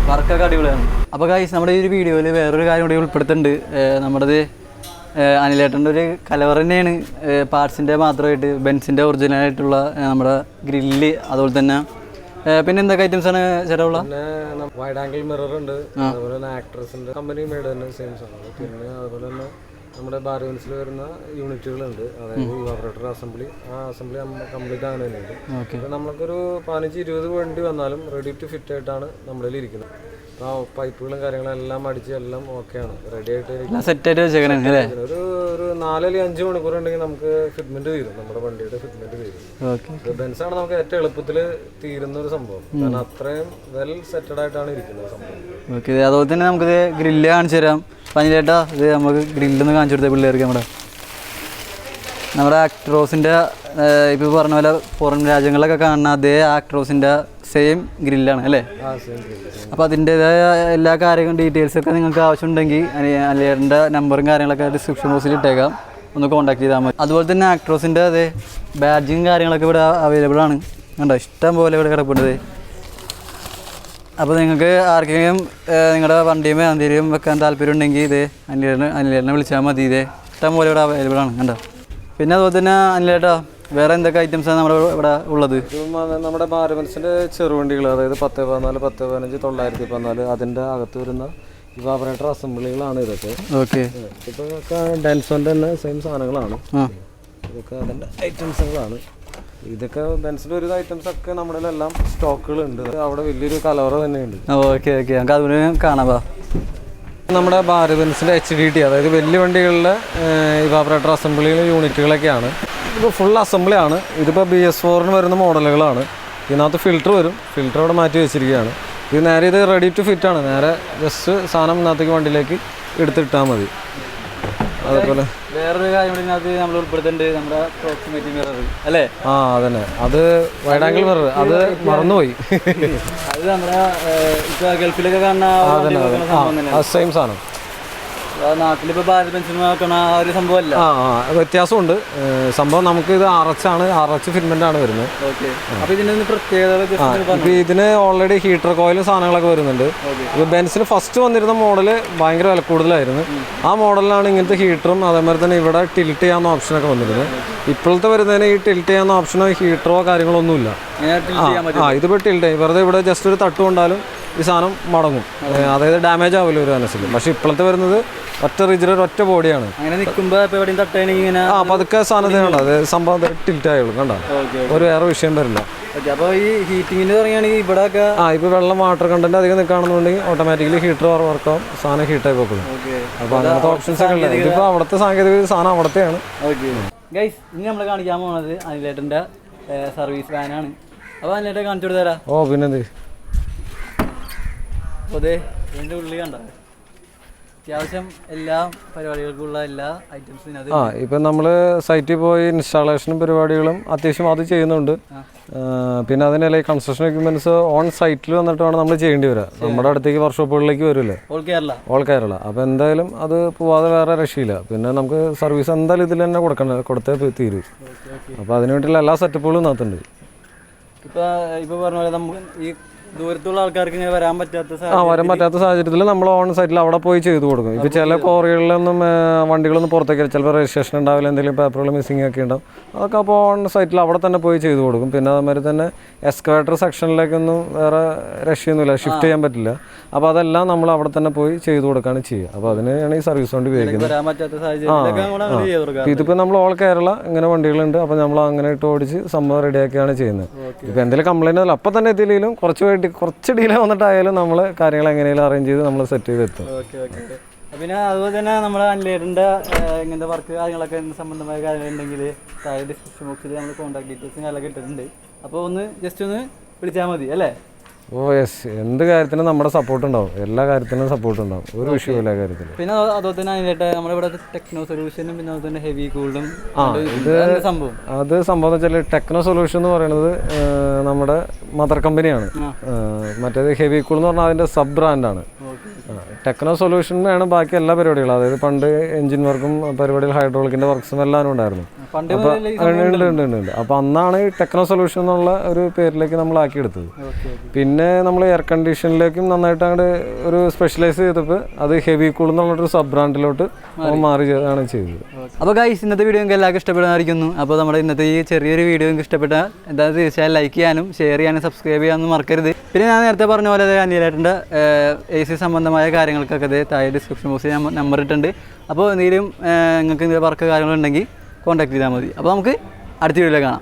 വർക്കൊക്കെ അടിപൊളിയാണ്. അപ്പോൾ ഗൈസ്, നമ്മുടെ ഈ ഒരു വീഡിയോയിൽ വേറൊരു കാര്യം കൂടി ഉൾപ്പെടുത്തുന്നുണ്ട്. നമ്മുടെ അനിലേട്ടൻ്റെ ഒരു കലവർ തന്നെയാണ് പാർട്സിൻ്റെ മാത്രമായിട്ട് ബെൻസിൻ്റെ ഒറിജിനലായിട്ടുള്ള നമ്മുടെ ഗ്രില്ല്, അതുപോലെ തന്നെ പിന്നെ എന്തൊക്കെ ഐറ്റംസ് ആണ് ചേട്ടാ ഉള്ള? പിന്നെ വൈഡ് ആംഗിൾ മിറർ ഉണ്ട്, അതുപോലെ തന്നെ ആക്ട്രസിൻ്റെ കമ്പനി മെയ്ഡ് തന്നെ സെയിം സാധനം. പിന്നെ അതുപോലെ തന്നെ നമ്മുടെ ബാർബൻസിൽ വരുന്ന യൂണിറ്റുകളുണ്ട്, അതായത് ഇവാപറേറ്റർ അസംബ്ലി. ആ അസംബ്ലി കംപ്ലീറ്റ് അങ്ങനെ തന്നെയുണ്ട്. അപ്പോൾ നമുക്കൊരു 15-20 വണ്ടി വന്നാലും റെഡി ടു ഫിറ്റ് ആയിട്ടാണ് നമ്മളിൽ ഇരിക്കുന്നത്. ആ പൈപ്പുകളും കാര്യങ്ങളെല്ലാം അടിച്ച് എല്ലാം ഓക്കെയാണ്, റെഡി ആയിട്ട് സെറ്റായിട്ട് വെച്ചേക്കണേ. ഒരു 4 അല്ലെങ്കിൽ 5 മണിക്കൂർ ഉണ്ടെങ്കിൽ നമുക്ക് ഫിറ്റ്മെന്റ് തീരും, നമ്മുടെ വണ്ടിയുടെ ഫിറ്റ്മെന്റ് തീരും. ബെൻസാണ് നമുക്ക് ഏറ്റവും എളുപ്പത്തിൽ തീരുന്ന ഒരു സംഭവം, കാരണം അത്രയും വെൽ സെറ്റഡ് ആയിട്ടാണ് ഇരിക്കുന്നത് സംഭവം. ഓക്കെ, അതുപോലെ തന്നെ നമുക്കിത് ഗ്രില്ല് കാണിച്ചു തരാം. പനിലേട്ടാ, ഇത് നമുക്ക് ഗ്രില്ലൊന്ന് കാണിച്ചു കൊടുത്തേ പിള്ളേർക്ക്. നമ്മുടെ ആക്ട്രോസിൻ്റെ ഇപ്പോൾ പറഞ്ഞ പോലെ പുറം രാജ്യങ്ങളിലൊക്കെ കാണുന്ന അതേ ആക്ട്രോസിൻ്റെ സെയിം ഗ്രില്ലാണ് അല്ലേ? അപ്പോൾ അതിൻ്റേതായ എല്ലാ കാര്യങ്ങളും ഡീറ്റെയിൽസൊക്കെ നിങ്ങൾക്ക് ആവശ്യമുണ്ടെങ്കിൽ അനിലേട്ടൻ്റെ നമ്പറും കാര്യങ്ങളൊക്കെ ഡിസ്ക്രിപ്ഷൻ ബോക്സിൽ ഇട്ടേക്കാം, ഒന്ന് കോൺടാക്ട് ചെയ്താൽ മതി. അതുപോലെ തന്നെ ആക്ട്രോസിൻ്റെ അതേ ബാഡ്ജും കാര്യങ്ങളൊക്കെ ഇവിടെ അവൈലബിൾ ആണ്. കണ്ടോ, ഇഷ്ടം പോലെ ഇവിടെ കിടപ്പുണ്ട്. അപ്പോൾ നിങ്ങൾക്ക് ആർക്കെങ്കിലും നിങ്ങളുടെ വണ്ടിയുമേ എന്തെങ്കിലും വെക്കാൻ താല്പര്യം ഉണ്ടെങ്കിൽ ഇത് അനിലേട്ടനെ വിളിച്ചാൽ മതി. ഇതേ ഇഷ്ടം പോലെ ഇവിടെ അവൈലബിൾ ആണ്. കണ്ടോ. പിന്നെ അതുപോലെ തന്നെ അനിലേട്ടാ, വേറെ എന്തൊക്കെ ഐറ്റംസാണ് നമ്മുടെ ഇവിടെ ഉള്ളത്? നമ്മുടെ ബാർബൻസിൻ്റെ ചെറുവണ്ടികൾ, അതായത് 1014, 1015, 914 അതിൻ്റെ അകത്ത് വരുന്ന ഇവാപറേറ്റർ അസംബ്ലികളാണ് ഇതൊക്കെ. ഓക്കെ, ഇപ്പോൾ ഡെൻസോൻ്റെ തന്നെ സെയിം സാധനങ്ങളാണ്. ഇതൊക്കെ അതിൻ്റെ ഐറ്റംസുകളാണ്. ഇതൊക്കെ ബെൻസിൻ്റെ ഒരു ഐറ്റംസ് ഒക്കെ നമ്മുടെ എല്ലാം സ്റ്റോക്കുകളുണ്ട്. അവിടെ വലിയൊരു കലവറ തന്നെയുണ്ട്. ഓക്കെ ഓക്കെ, നമുക്ക് അതുപോലെ കാണാം. നമ്മുടെ ബാർബൻസിൻ്റെ HDT, അതായത് വലിയ വണ്ടികളിലെ ഇവാപറേറ്റർ അസംബ്ലിയിലെ യൂണിറ്റുകളൊക്കെയാണ്. ഇപ്പോൾ ഫുൾ അസംബ്ലിയാണ്. ഇതിപ്പോൾ BS4 വരുന്ന മോഡലുകളാണ്. ഇതിനകത്ത് ഫിൽറ്റർ വരും, ഫിൽറ്റർ അവിടെ മാറ്റി വെച്ചിരിക്കുകയാണ്. ഇത് നേരെ ഇത് റെഡി ടു ഫിറ്റ് ആണ്. നേരെ ജസ്റ്റ് സാധനം ഇന്നത്തേക്ക് വണ്ടിയിലേക്ക് എടുത്തിട്ടാൽ മതി. അതുപോലെ വേറൊരു കാര്യം കൂടി ഇതിനകത്ത് നമ്മൾ ഉൾപ്പെടുത്തേണ്ടത് നമ്മുടെ പ്രോക്സിമിറ്റി മിറർ അല്ലേ? അതന്നെ, അത് വൈഡ് ആംഗിൾ മിറർ, അത് മറന്നുപോയി. അത് നമ്മുടെ ഇപ്പോൾ ഗൾഫിലൊക്കെ കാണുന്ന സെയിം സാധനം നാട്ടിലിപ്പോൾ ഭാരത് ബെൻസിൽ നോക്കണ ആ ഒരു സംഭവമല്ല. വ്യത്യാസമുണ്ട് സംഭവം. നമുക്ക് ഇത് അറച്ച് ഫിറ്റ്മെന്റ് ആണ് വരുന്നത്. അപ്പോൾ ഇതിന് പ്രത്യേകത, ഇതിന് ഓൾറെഡി ഹീറ്റർ കോയിലും സാധനങ്ങളൊക്കെ വരുന്നുണ്ട്. ഇപ്പോൾ ബെൻസിന് ഫസ്റ്റ് വന്നിരുന്ന മോഡല് ഭയങ്കര വില കൂടുതലായിരുന്നു. ആ മോഡലിലാണ് ഇങ്ങനത്തെ ഹീറ്ററും അതേമാതിരി തന്നെ ഇവിടെ ടിൽറ്റ് ചെയ്യാവുന്ന ഓപ്ഷനൊക്കെ വന്നിരുന്നത്. ഇപ്പോഴത്തെ വരുന്നതിന് ഈ ടിൽറ്റ് ചെയ്യാവുന്ന ഓപ്ഷനോ ഹീറ്ററോ കാര്യങ്ങളോ ഒന്നുമില്ല. ഇതിപ്പോൾ ടിൽറ്റ് ചെയ്യും, വെറുതെ ഇവിടെ ജസ്റ്റ് ഒരു തട്ട് കൊണ്ടാലും ഈ സാധനം മടങ്ങും, അതായത് ഡാമേജ് ആവില്ല ഒരു മനസ്സിൽ. പക്ഷെ ഇപ്പോഴത്തെ വരുന്നത് ഒറ്റ റിജിഡ് ഒറ്റ ബോഡിയാണ്. പതുക്കെ സാധനത്തിനുണ്ട്, അത് സംഭവം ടിൽറ്റ് ആയുള്ളൂ. കണ്ടോ, ഒരു വേറെ വിഷയം വരില്ല. അപ്പോൾ ഈ ഹീറ്റിങ്ങിന് പറയുകയാണെങ്കിൽ ഇവിടെ ഇപ്പോൾ വെള്ളം വാട്ടർ കണ്ടന്റ് അധികം നിൽക്കുകയാണെന്നുണ്ടെങ്കിൽ ഓട്ടോമാറ്റിക്കലി ഹീറ്റർ വർക്കാവും, സാധനം ഹീറ്റായി പോക്കും. അപ്പോൾ അങ്ങനത്തെ ഓപ്ഷൻസ് ഒക്കെ ഉണ്ട്. ഇതിപ്പോൾ അവിടുത്തെ സാങ്കേതിക സാധനം അവിടത്തെയാണ്. ഗൈസ്, ഇനി നമ്മൾ കാണിക്കാൻ പോകുന്നത് അനിലേട്ടൻ്റെ സർവീസ് വാനാണ്. അപ്പോൾ അനിലേട്ടൻ കാണിച്ചു കൊടുത്തരാ. പിന്നെന്ത്, അപ്പോൾ അതെ ഇതിൻ്റെ ഉള്ളിൽ കണ്ടോ അത്യാവശ്യം എല്ലാ പരിപാടികൾക്കുള്ള എല്ലാ ഐറ്റംസും. ഇപ്പം നമ്മൾ സൈറ്റിൽ പോയി ഇൻസ്റ്റാളേഷനും പരിപാടികളും അത്യാവശ്യം അത് ചെയ്യുന്നുണ്ട്. പിന്നെ അതിനല്ല ഈ കൺസ്ട്രക്ഷൻ എക്യുപ്മെന്റ്സ് ഓൺ സൈറ്റിൽ വന്നിട്ട് വേണം നമ്മൾ ചെയ്യേണ്ടി വരിക. നമ്മുടെ അടുത്തേക്ക് വർക്ക്ഷോപ്പുകളിലേക്ക് വരില്ലേ, ഓൾ കേരള. അപ്പോൾ എന്തായാലും അത് പോവാതെ വേറെ രക്ഷയില്ല. പിന്നെ നമുക്ക് സർവീസ് എന്തായാലും ഇതിൽ തന്നെ കൊടുത്തേ തീരും. അപ്പോൾ അതിന് വേണ്ടിയുള്ള എല്ലാ സെറ്റപ്പുകളും ഇതിനകത്തുണ്ട്. ഇപ്പോൾ പറഞ്ഞ പോലെ നമുക്ക് ഈ ദൂരത്തുള്ള ആൾക്കാർക്ക് ഇങ്ങനെ വരാൻ പറ്റാത്ത വരാൻ പറ്റാത്ത സാഹചര്യത്തിൽ നമ്മൾ ഓൺ സൈറ്റിൽ അവിടെ പോയി ചെയ്ത് കൊടുക്കും. ഇപ്പോൾ ചില കോറികളിലൊന്നും വണ്ടികളൊന്നും പുറത്തേക്ക് ചിലപ്പോൾ രജിസ്ട്രേഷൻ ഉണ്ടാവില്ല, എന്തെങ്കിലും പേപ്പറുകൾ മിസ്സിംഗ് ഒക്കെ ഉണ്ടാവും. അതൊക്കെ അപ്പോൾ ഓൺ സൈറ്റിൽ അവിടെ തന്നെ പോയി ചെയ്ത് കൊടുക്കും. പിന്നെ അതുമാതിരി തന്നെ എക്സ്കവേറ്റർ സെക്ഷനിലേക്കൊന്നും വേറെ രക്ഷയൊന്നുമില്ല, ഷിഫ്റ്റ് ചെയ്യാൻ പറ്റില്ല. അപ്പോൾ അതെല്ലാം നമ്മൾ അവിടെ തന്നെ പോയി ചെയ്ത് കൊടുക്കുകയാണ് ചെയ്യുക. അപ്പോൾ അതിനാണ് ഈ സർവീസ് വണ്ടി ഉപയോഗിക്കുന്നത്. ഇതിപ്പോൾ നമ്മൾ ഓൾ കേരള ഇങ്ങനെ വണ്ടികളുണ്ട്. അപ്പോൾ നമ്മൾ അങ്ങനെ ഇട്ട് ഓടിച്ച് സംഭവം റെഡിയാക്കിയാണ് ചെയ്യുന്നത്. ഇപ്പോൾ എന്തെങ്കിലും കംപ്ലൈൻറ്റ് അല്ല അപ്പം തന്നെ എത്തിയില്ലെങ്കിലും കുറച്ച് ഡീലേ വന്നിട്ടായാലും നമ്മൾ കാര്യങ്ങൾ എങ്ങനെയെങ്കിലും അറേഞ്ച് ചെയ്ത് നമ്മൾ സെറ്റ് ചെയ്ത് എത്തും. പിന്നെ അതുപോലെ തന്നെ നമ്മുടെ അനിലേട്ടൻ്റെ ഇങ്ങനത്തെ വർക്ക് കാര്യങ്ങളൊക്കെ സംബന്ധമായ കാര്യങ്ങളുണ്ടെങ്കിൽ താഴെ ഡിസ്ക്രിപ്ഷൻ ബോക്സിൽ നമ്മൾ കോൺടാക്ട് ഡീറ്റെയിൽസും കാര്യങ്ങളൊക്കെ ഇട്ടിട്ടുണ്ട്. അപ്പോൾ ഒന്ന് ജസ്റ്റ് ഒന്ന് വിളിച്ചാൽ മതി അല്ലേ? യെസ്, എന്ത് കാര്യത്തിനും നമ്മുടെ സപ്പോർട്ട് ഉണ്ടാവും, എല്ലാ കാര്യത്തിനും സപ്പോർട്ട് ഉണ്ടാവും, ഒരു വിഷയമില്ല കാര്യത്തിൽ. പിന്നെ അതുപോലെ തന്നെ അതിനായിട്ട് നമ്മളിവിടെ ടെക്നോ സൊല്യൂഷനും പിന്നെ അതുപോലെ തന്നെ ഹെവി കൂൾഡും സംഭവം അത് സംഭവം എന്ന് വെച്ചാൽ ടെക്നോ സൊല്യൂഷൻ എന്ന് പറയുന്നത് നമ്മുടെ മദർ കമ്പനിയാണ്. മറ്റേത് ഹെവി കൂൾ എന്ന് പറഞ്ഞാൽ അതിൻ്റെ സബ് ബ്രാൻഡാണ്. ടെക്നോ സൊല്യൂഷനാണ് ബാക്കി എല്ലാ പരിപാടികളും. അതായത് പണ്ട് എഞ്ചിൻ വർക്കും പരിപാടിയിൽ ഹൈഡ്രോളിക്കിൻ്റെ വർക്ക്സും എല്ലാം ഉണ്ടായിരുന്നു. ഉണ്ട്. അപ്പോൾ അന്നാണ് ഈ ടെക്നോ സൊല്യൂഷൻ എന്നുള്ള ഒരു പേരിലേക്ക് നമ്മൾ ആക്കിയെടുത്തത്. പിന്നെ നമ്മൾ എയർ കണ്ടീഷനിലേക്കും നന്നായിട്ട് അങ്ങോട്ട് ഒരു സ്പെഷ്യലൈസ് ചെയ്തപ്പോൾ അത് ഹെവി കൂൾ എന്നുള്ളൊരു സബ് ബ്രാൻഡിലോട്ട് മാറി ആണ് ചെയ്തത്. അപ്പോൾ ഗൈസ്, ഇന്നത്തെ വീഡിയോ നിങ്ങൾക്ക് എല്ലാവർക്കും ഇഷ്ടപ്പെടുന്നതായിരിക്കുന്നു. അപ്പോൾ നമ്മുടെ ഇന്നത്തെ ഈ ചെറിയൊരു വീഡിയോ നിങ്ങൾക്ക് ഇഷ്ടപ്പെട്ടാൽ എന്തായാലും തീർച്ചയായും ലൈക്ക് ചെയ്യാനും ഷെയർ ചെയ്യാനും സബ്സ്ക്രൈബ് ചെയ്യാനും മറക്കരുത്. പിന്നെ ഞാൻ നേരത്തെ പറഞ്ഞ പോലെ അനിലേട്ടൻ്റെ AC സംബന്ധമായ കാര്യങ്ങൾക്കൊക്കെ താഴെ ഡിസ്ക്രിപ്ഷൻ ബോക്സിൽ ഞാൻ നമ്പർ ഇട്ടുണ്ട്. അപ്പോൾ എന്തെങ്കിലും നിങ്ങൾക്ക് വർക്ക് കാര്യങ്ങളുണ്ടെങ്കിൽ കോൺടാക്ട് ചെയ്താൽ മതി. അപ്പോൾ നമുക്ക് അടുത്ത വീഡിയോയിൽ കാണാം.